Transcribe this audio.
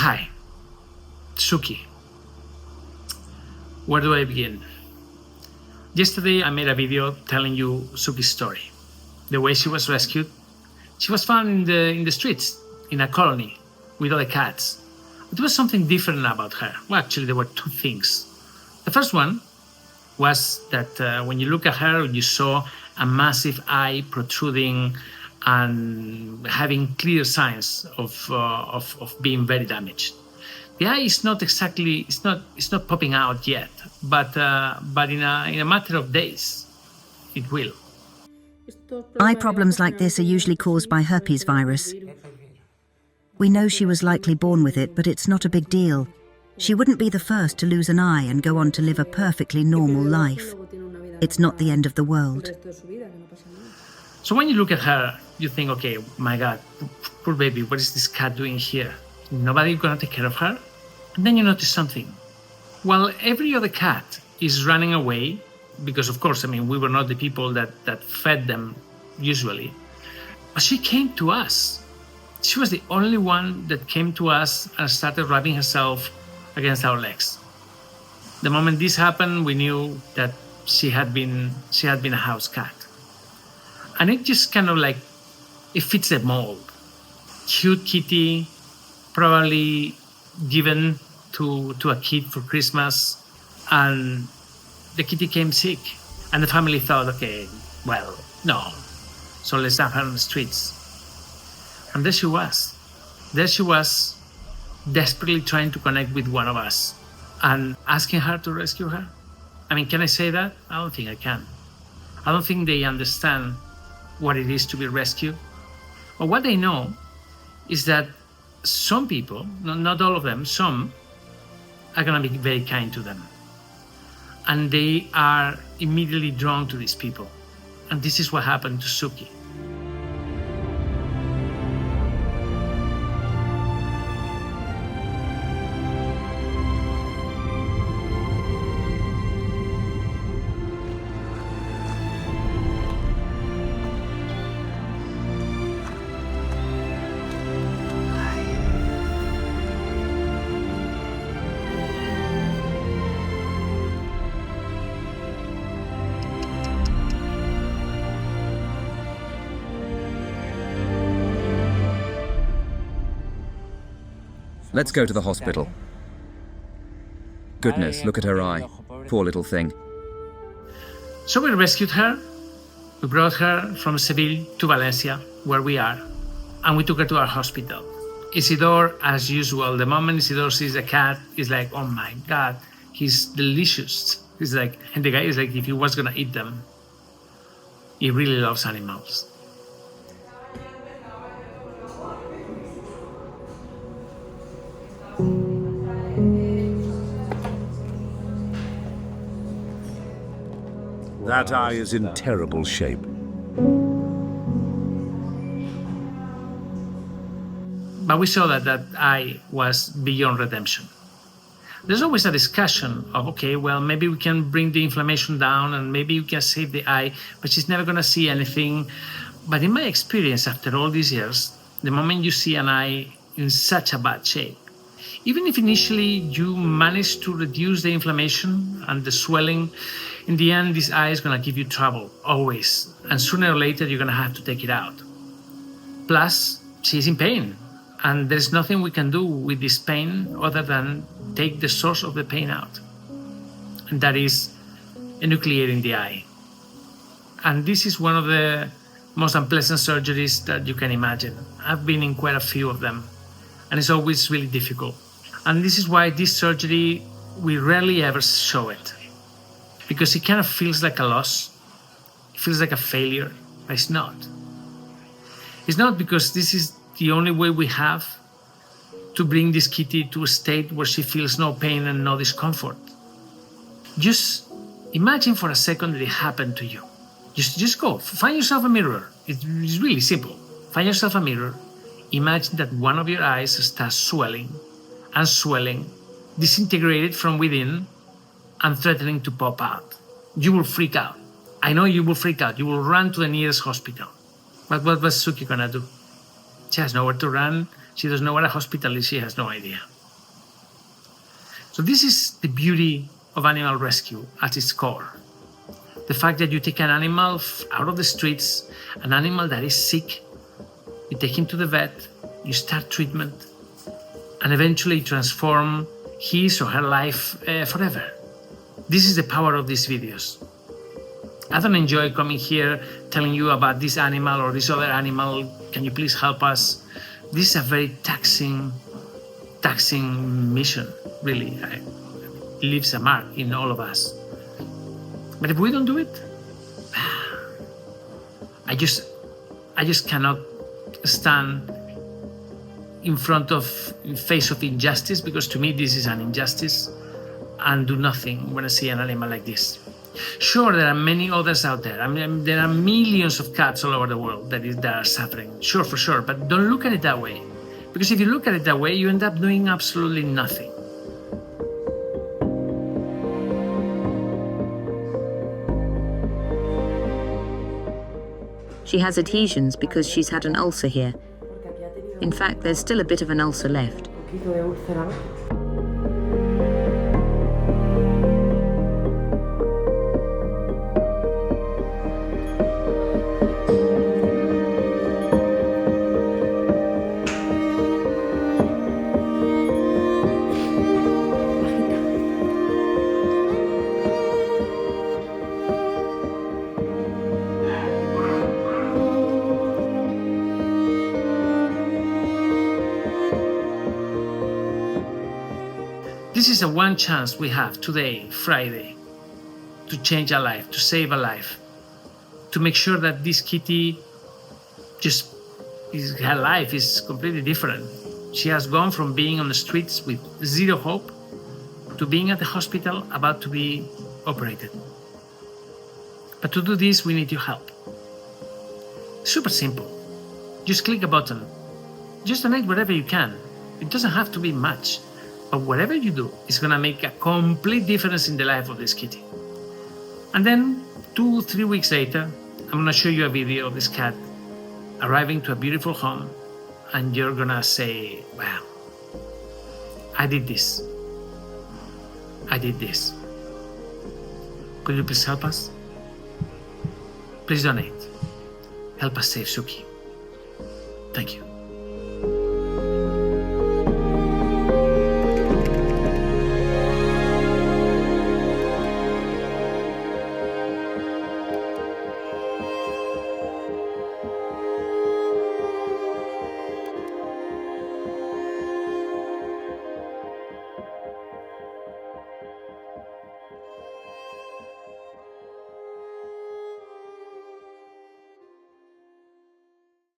Hi, Suki. Where do I begin? Yesterday, I made a video telling you Suki's story. The way she was rescued. She was found in the streets, in a colony, with other cats. But there was something different about her. Well, actually, there were two things. The first one was that when you look at her, you saw a massive eye protruding and having clear signs of being very damaged. The eye is not exactly, it's not popping out yet, but in a matter of days, it will. Eye problems like this are usually caused by herpes virus. We know she was likely born with it, but it's not a big deal. She wouldn't be the first to lose an eye and go on to live a perfectly normal life. It's not the end of the world. So when you look at her, you think, okay, my God, poor baby, what is this cat doing here? Nobody gonna take care of her? And then you notice something. While every other cat is running away, because of course, we were not the people that fed them usually, but she came to us. She was the only one that came to us and started rubbing herself against our legs. The moment this happened, we knew that she had been a house cat. And it just kind of like, it fits the mold. Cute kitty, probably given to a kid for Christmas, and the kitty came sick. And the family thought, okay, well, no, so let's dump her on the streets. And there she was. There she was, desperately trying to connect with one of us and asking her to rescue her. Can I say that? I don't think I can. I don't think they understand what it is to be rescued. But what they know is that some people, not all of them, some are going to be very kind to them. And they are immediately drawn to these people. And this is what happened to Suki. Let's go to the hospital. Goodness, look at her eye. Poor little thing. So we rescued her. We brought her from Seville to Valencia, where we are, and we took her to our hospital. Isidore, as usual, the moment Isidore sees a cat, he's like, oh my God, he's delicious. He's like, and the guy is like, if he was gonna eat them. He really loves animals. That eye is in terrible shape. But we saw that eye was beyond redemption. There's always a discussion of, okay, well, maybe we can bring the inflammation down and maybe we can save the eye, but she's never going to see anything. But in my experience, after all these years, the moment you see an eye in such a bad shape, even if initially you manage to reduce the inflammation and the swelling, in the end, this eye is going to give you trouble, always. And sooner or later, you're going to have to take it out. Plus, she's in pain. And there's nothing we can do with this pain other than take the source of the pain out. And that is enucleating the eye. And this is one of the most unpleasant surgeries that you can imagine. I've been in quite a few of them. And it's always really difficult. And this is why this surgery, we rarely ever show it. Because it kind of feels like a loss. It feels like a failure, but it's not. It's not, because this is the only way we have to bring this kitty to a state where she feels no pain and no discomfort. Just imagine for a second that it happened to you. Just go, find yourself a mirror. It's really simple. Find yourself a mirror. Imagine that one of your eyes starts swelling and swelling, disintegrated from within, and threatening to pop out. You will freak out. I know you will freak out. You will run to the nearest hospital. But what was Suki gonna do? She has nowhere to run. She doesn't know what a hospital is. She has no idea. So this is the beauty of animal rescue at its core. The fact that you take an animal out of the streets, an animal that is sick, you take him to the vet, you start treatment, and eventually transform his or her life forever. This is the power of these videos. I don't enjoy coming here telling you about this animal or this other animal. Can you please help us? This is a very taxing mission, really. It leaves a mark in all of us. But if we don't do it, I just cannot stand in face of injustice, because to me this is an injustice, and do nothing when I see an animal like this. Sure, there are many others out there. I mean, there are millions of cats all over the world that are suffering. Sure, for sure, but don't look at it that way. Because if you look at it that way, you end up doing absolutely nothing. She has adhesions because she's had an ulcer here. In fact, there's still a bit of an ulcer left. This is the one chance we have today, Friday, to change a life, to save a life, to make sure that this kitty her life is completely different. She has gone from being on the streets with zero hope to being at the hospital about to be operated. But to do this, we need your help. Super simple. Just click a button. Just donate whatever you can. It doesn't have to be much. But whatever you do is going to make a complete difference in the life of this kitty. And then 2-3 weeks later, I'm going to show you a video of this cat arriving to a beautiful home, and you're going to say, wow, I did this. I did this. Could you please help us? Please donate. Help us save Suki. Thank you.